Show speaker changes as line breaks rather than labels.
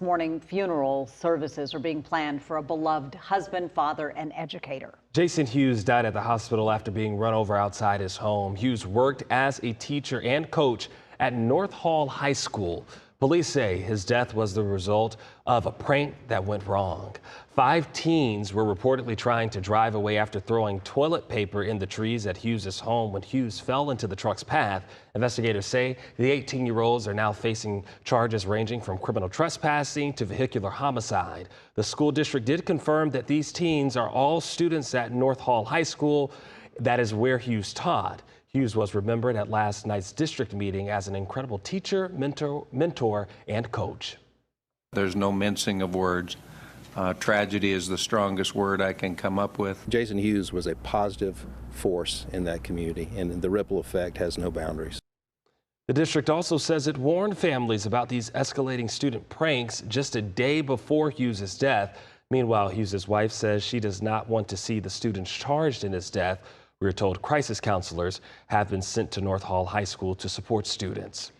Morning funeral services are being planned for a beloved husband, father, and educator.
Jason Hughes died at the hospital after being run over outside his home. Hughes worked as a teacher and coach at North Hall High School. Police say his death was the result of a prank that went wrong. 5 teens were reportedly trying to drive away after throwing toilet paper in the trees at Hughes' home when Hughes fell into the truck's path. Investigators say the 18-year-olds are now facing charges ranging from criminal trespassing to vehicular homicide. The school district did confirm that these teens are all students at North Hall High School. That is where Hughes taught. Hughes was remembered at last night's district meeting as an incredible teacher, mentor, and coach.
There's no mincing of words. Tragedy is the strongest word I can come up with.
Jason Hughes was a positive force in that community, and the ripple effect has no boundaries.
The district also says it warned families about these escalating student pranks just a day before Hughes' death. Meanwhile, Hughes' wife says she does not want to see the students charged in his death. We are told crisis counselors have been sent to North Hall High School to support students.